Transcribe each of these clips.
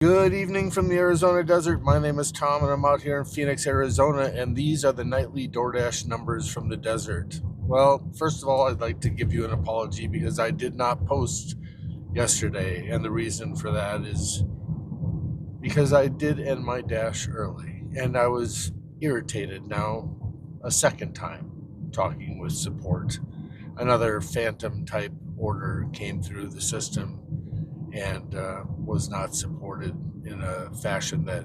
Good evening from the Arizona desert. My name is Tom and I'm out here in Phoenix, Arizona, and these are the nightly DoorDash numbers from the desert. Well, first of all, I'd like to give you an apology because I did not post yesterday, and the reason for that is because I did end my dash early and I was irritated now a second time talking with support. Another phantom type order came through the system and was not supported in a fashion that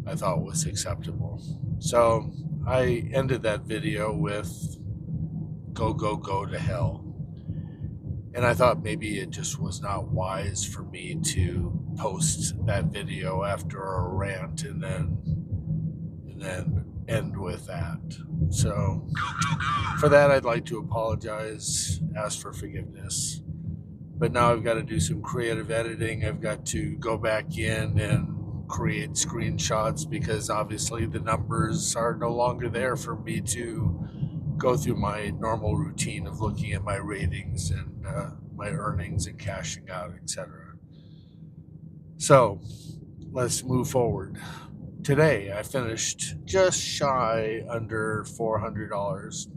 I thought was acceptable. So I ended that video with go, go, go to hell. And I thought maybe it just was not wise for me to post that video after a rant and then end with that. So for that, I'd like to apologize, ask for forgiveness. But now I've got to do some creative editing. I've got to go back in and create screenshots because obviously the numbers are no longer there for me to go through my normal routine of looking at my ratings and my earnings and cashing out, etc. So let's move forward. Today I finished just shy under $400.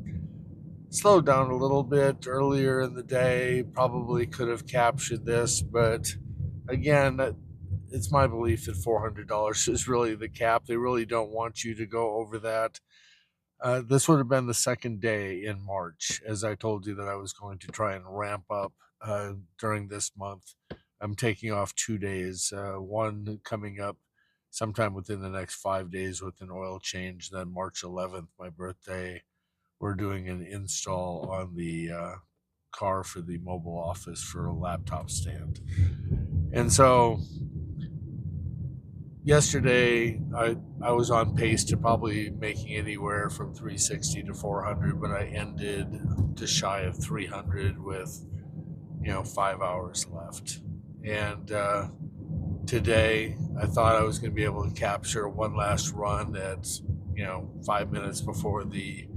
Slowed down a little bit earlier in the day, probably could have captured this, but again, it's my belief that $400 is really the cap. They really don't want you to go over that. This would have been the second day in March, as I told you that I was going to try and ramp up during this month. I'm taking off 2 days, one coming up sometime within the next 5 days with an oil change, then March 11th, my birthday. We're doing an install on the car for the mobile office for a laptop stand. And so yesterday I was on pace to probably making anywhere from 360 to 400, but I ended just shy of 300 with 5 hours left. And today I thought I was going to be able to capture one last run at 5 minutes before the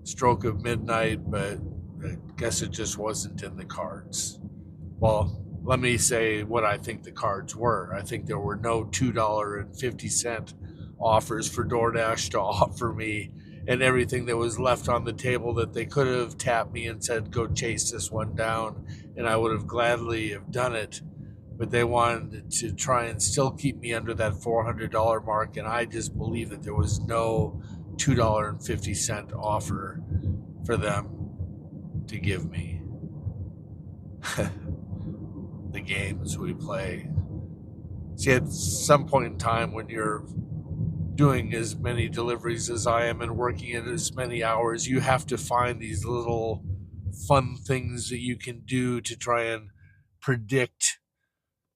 stroke of midnight, but I guess it just wasn't in the cards. Well, let me say what I think the cards were. I think there were no $2.50 offers for DoorDash to offer me, and everything that was left on the table that they could have tapped me and said, go chase this one down, and I would have gladly have done it. But they wanted to try and still keep me under that $400 mark, and I just believe that there was no $2.50 offer for them to give me. The games we play. See, at some point in time when you're doing as many deliveries as I am and working at as many hours, you have to find these little fun things that you can do to try and predict,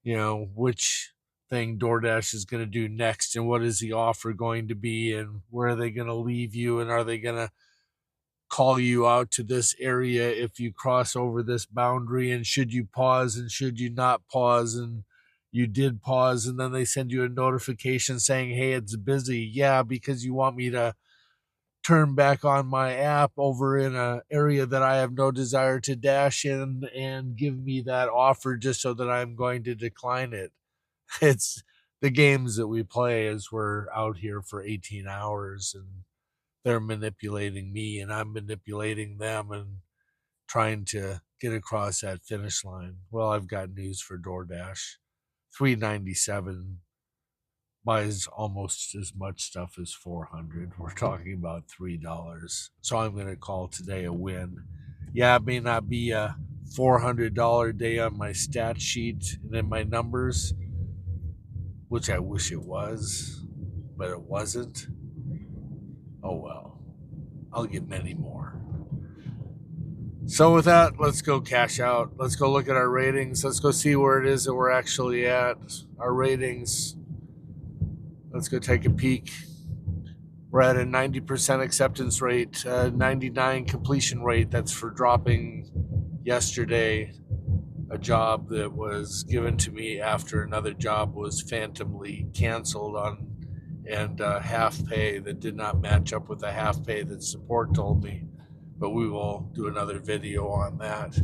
which thing DoorDash is going to do next and what is the offer going to be and where are they going to leave you and are they going to call you out to this area if you cross over this boundary, and should you pause and should you not pause, and you did pause and then they send you a notification saying, hey, it's busy. Yeah, because you want me to turn back on my app over in an area that I have no desire to dash in and give me that offer just so that I'm going to decline it. It's the games that we play as we're out here for 18 hours and they're manipulating me and I'm manipulating them and trying to get across that finish line. Well, I've got news for DoorDash. $3.97 buys almost as much stuff as $400. We're talking about $3. So I'm going to call today a win. Yeah, it may not be a $400 day on my stat sheet and in my numbers, which I wish it was, but it wasn't. Oh well, I'll get many more. So with that, let's go cash out. Let's go look at our ratings. Let's go see where it is that we're actually at. Our ratings. Let's go take a peek. We're at a 90% acceptance rate, 99 completion rate. That's for dropping yesterday a job that was given to me after another job was phantomly canceled on and half pay that did not match up with the half pay that support told me. But we will do another video on that.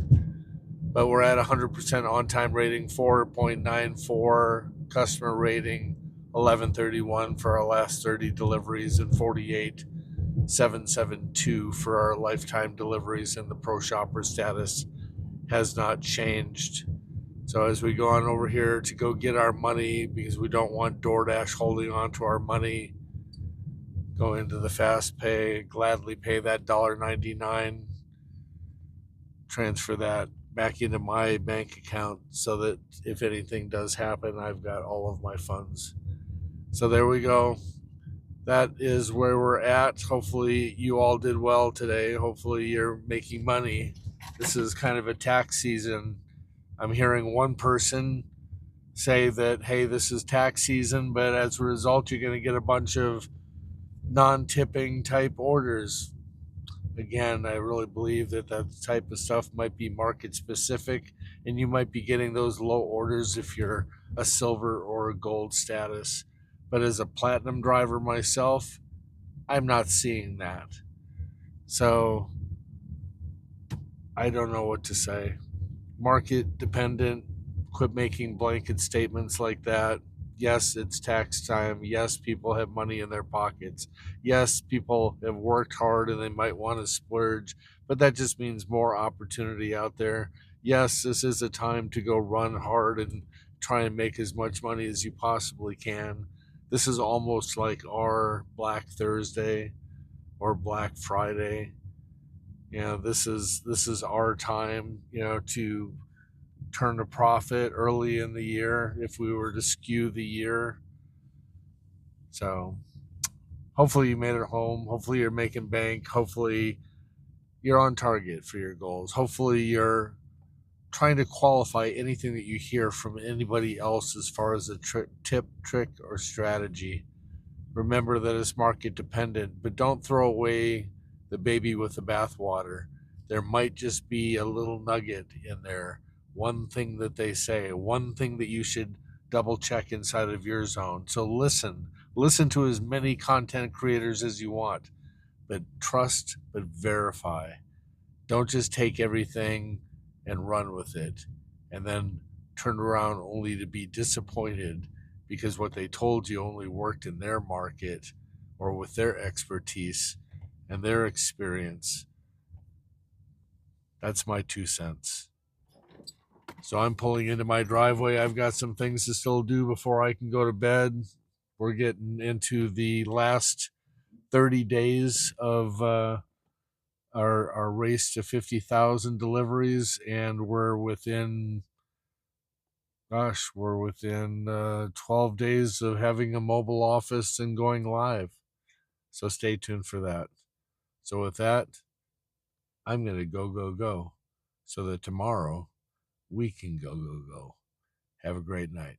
but we're at 100% on-time rating, 4.94 customer rating, 1131 for our last 30 deliveries, and 48,772 for our lifetime deliveries, and the pro shopper status has not changed. So as we go on over here to go get our money, because we don't want DoorDash holding on to our money, go into the fast pay, gladly pay that $1.99, transfer that back into my bank account so that if anything does happen, I've got all of my funds. So there we go. That is where we're at. Hopefully you all did well today. Hopefully you're making money. This is kind of a tax season. I'm hearing one person say that, hey, this is tax season, but as a result, you're going to get a bunch of non-tipping type orders. Again, I really believe that type of stuff might be market specific, and you might be getting those low orders if you're a silver or a gold status. But as a platinum driver myself, I'm not seeing that. So I don't know what to say. Market dependent. Quit making blanket statements like that. Yes, it's tax time. Yes, people have money in their pockets. Yes, people have worked hard and they might want to splurge, but that just means more opportunity out there. Yes, this is a time to go run hard and try and make as much money as you possibly can. This is almost like our Black Thursday or Black Friday. This is our time, to turn a profit early in the year if we were to skew the year. So hopefully you made it home. Hopefully you're making bank. Hopefully you're on target for your goals. Hopefully you're trying to qualify anything that you hear from anybody else as far as a tip, trick, or strategy. Remember that it's market dependent, but don't throw away the baby with the bathwater. There might just be a little nugget in there, one thing that they say, one thing that you should double check inside of your zone. So listen to as many content creators as you want, but trust, but verify. Don't just take everything and run with it and then turn around only to be disappointed because what they told you only worked in their market or with their expertise and their experience. That's my 2 cents. So I'm pulling into my driveway. I've got some things to still do before I can go to bed. We're getting into the last 30 days of our race to 50,000 deliveries, and we're within 12 days of having a mobile office and going live. So stay tuned for that. So with that, I'm going to go so that tomorrow we can go. Have a great night.